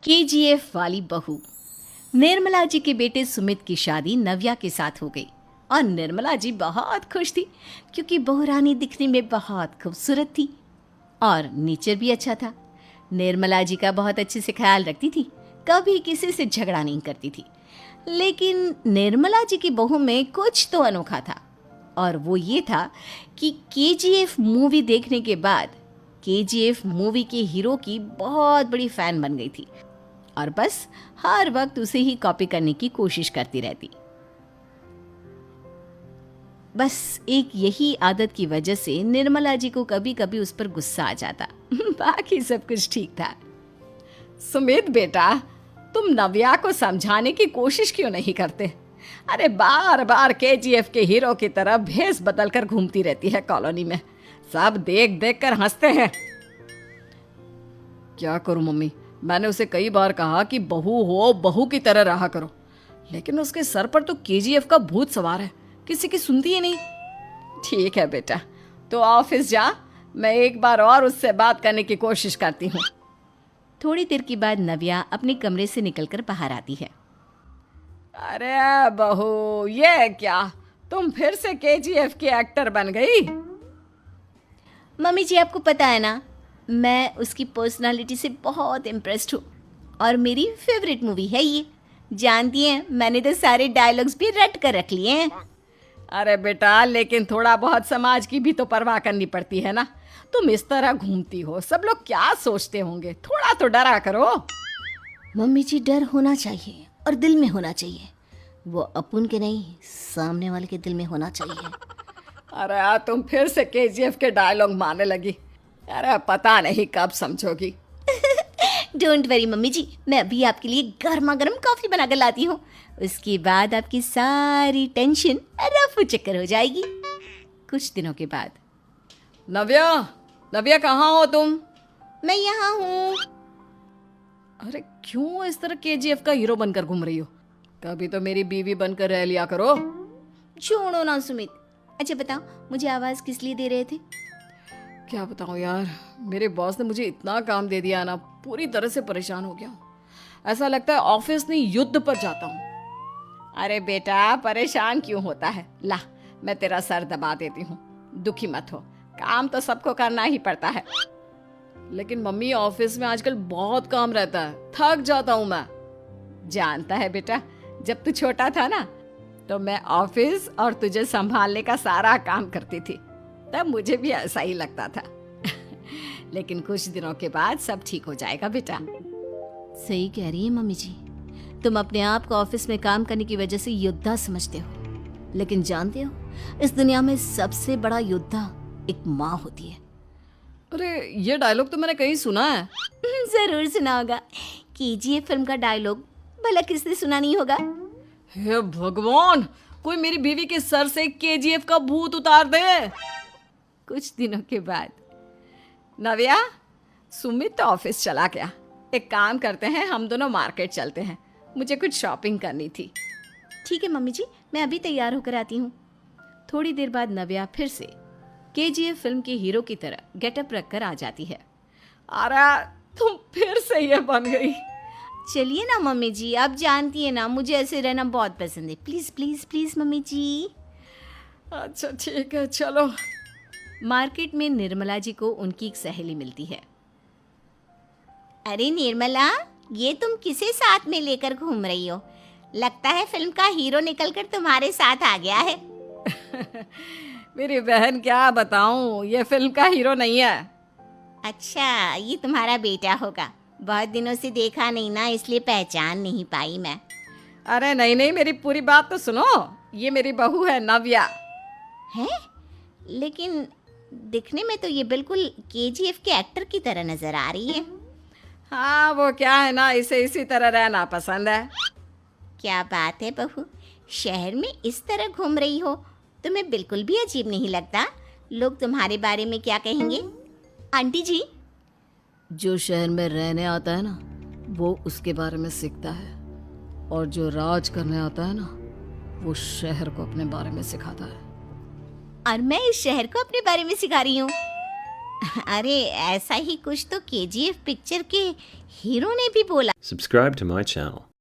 KGF वाली बहू। निर्मला जी के बेटे सुमित की शादी नव्या के साथ हो गई और निर्मला जी बहुत खुश थी क्योंकि बहू रानी दिखने में बहुत खूबसूरत थी और नेचर भी अच्छा था। निर्मला जी का बहुत अच्छे से ख्याल रखती थी, कभी किसी से झगड़ा नहीं करती थी। लेकिन निर्मला जी की बहू में कुछ तो अनोखा था और वो ये था कि केजीएफ मूवी देखने के बाद केजीएफ मूवी के हीरो की बहुत बड़ी फैन बन गई थी और बस हर वक्त उसे ही कॉपी करने की कोशिश करती रहती। बस एक यही आदत की वजह से निर्मला जी को कभी कभी उस पर गुस्सा आ जाता। बाकी सब कुछ ठीक था। सुमित बेटा, तुम नव्या को समझाने की कोशिश क्यों नहीं करते? अरे बार बार केजीएफ के हीरो की तरह भेस बदल कर घूमती रहती है कॉलोनी में। सब देख देख कर हंसते हैं। क्या करूं मम्मी, मैंने उसे कई बार कहा कि बहू हो, बहू की तरह रहा करो, लेकिन उसके सर पर तो केजीएफ का भूत सवार है, किसी की सुनती ही नहीं। ठीक है बेटा, तो ऑफिस जा, मैं एक बार और उससे बात करने की कोशिश करती हूँ। थोड़ी देर के बाद नव्या अपने कमरे से निकलकर बाहर आती है। अरे बहू, ये क्या, तुम फिर से केजीएफ की एक्टर बन गई? मम्मी जी, आपको पता है ना, मैं उसकी पर्सनालिटी से बहुत इम्प्रेस्ड हूँ और मेरी फेवरेट मूवी है ये। जानती हैं, मैंने तो सारे डायलॉग्स भी रट कर रख लिए हैं। अरे बेटा, लेकिन थोड़ा बहुत समाज की भी तो परवाह करनी पड़ती है ना। तुम इस तरह घूमती हो, सब लोग क्या सोचते होंगे, थोड़ा तो डरा करो। मम्मी जी, डर होना चाहिए और दिल में होना चाहिए। वो अपुन के नहीं, सामने वाले के दिल में होना चाहिए। अरे तुम फिर से केजीएफ के डायलॉग मारने लगी। अरे पता नहीं कब समझोगी। डोंट वरी मम्मी जी, मैं अभी आपके लिए गर्मा गर्म कॉफी बना कर लाती हूँ। उसके बाद आपकी सारी टेंशन रफू चक्कर हो जाएगी। कुछ दिनों के बाद। नव्या, नव्या कहाँ हो तुम? मैं यहाँ हूँ। अरे क्यों इस तरह केजीएफ का हीरो बनकर घूम रही हो? कभी तो मेरी बीवी बनकर रह लिया करो। छोड़ो ना सुमित। अच्छा बताओ, मुझे आवाज किस लिए दे रहे थे? क्या बताऊं यार, मेरे बॉस ने मुझे इतना काम दे दिया ना, पूरी तरह से परेशान हो गया हूँ। ऐसा लगता है ऑफिस नहीं, युद्ध पर जाता हूँ। अरे बेटा, परेशान क्यों होता है? ला, मैं तेरा सर दबा देती हूँ, दुखी मत हो। काम तो सबको करना ही पड़ता है। लेकिन मम्मी, ऑफिस में आजकल बहुत काम रहता है, थक जाता हूँ मैं। जानता है बेटा, जब तू छोटा था ना, तो मैं ऑफिस और तुझे संभालने का सारा काम करती थी, तब मुझे भी ऐसा ही लगता था। लेकिन कुछ दिनों के बाद सब ठीक हो जाएगा बेटा। सही कह रही है मम्मी जी, तुम अपने आप को ऑफिस में काम करने की वजह से योद्धा समझते हो, लेकिन जानते हो, इस दुनिया में सबसे बड़ा योद्धा एक माँ होती है। अरे ये डायलॉग तो मैंने कहीं सुना है। जरूर सुना होगा। केजीएफ फिल्म का डायलॉग भला किसने सुना नहीं होगा? हे भगवान, कोई मेरी बीवी के सर से केजीएफ का भूत उतार दे। कुछ दिनों के बाद। नव्या, सुमित तो ऑफिस चला गया। एक काम करते हैं, हम दोनों मार्केट चलते हैं, मुझे कुछ शॉपिंग करनी थी। ठीक है मम्मी जी, मैं अभी तैयार होकर आती हूँ। थोड़ी देर बाद नव्या फिर से केजीएफ फिल्म के हीरो की तरह गेटअप रखकर आ जाती है। अरे तुम फिर से ये बन गई। चलिए ना मम्मी जी, आप जानती है ना, मुझे ऐसे रहना बहुत पसंद है। प्लीज प्लीज प्लीज मम्मी जी। अच्छा ठीक है, चलो। मार्केट में निर्मला जी को उनकी एक सहेली मिलती है। अरे निर्मला, ये तुम किसे साथ में लेकर घूम रही हो? लगता है फिल्म का हीरो निकलकर तुम्हारे साथ आ गया है। मेरी बहन, क्या बताऊं, ये फिल्म का हीरो नहीं है। अच्छा, ये तुम्हारा बेटा होगा। बहुत दिनों से देखा नहीं ना, इसलिए पहचान नहीं पाई मैं। अरे नहीं नहीं, मेरी पूरी बात तो सुनो। ये मेरी बहू है नव्या। है? लेकिन दिखने में तो ये बिल्कुल केजीएफ के एक्टर की तरह नजर आ रही है। हाँ, वो क्या है ना, इसे इसी तरह रहना पसंद है। क्या बात है बहू, शहर में इस तरह घूम रही हो, तुम्हें बिल्कुल भी अजीब नहीं लगता? लोग तुम्हारे बारे में क्या कहेंगे? आंटी जी, जो शहर में रहने आता है ना, वो उसके बारे में सीखता है, और जो राज करने आता है ना, वो शहर को अपने बारे में सिखाता है। और मैं इस शहर को अपने बारे में सिखा रही हूँ। अरे ऐसा ही कुछ तो केजीएफ पिक्चर के हीरो ने भी बोला। Subscribe to my channel.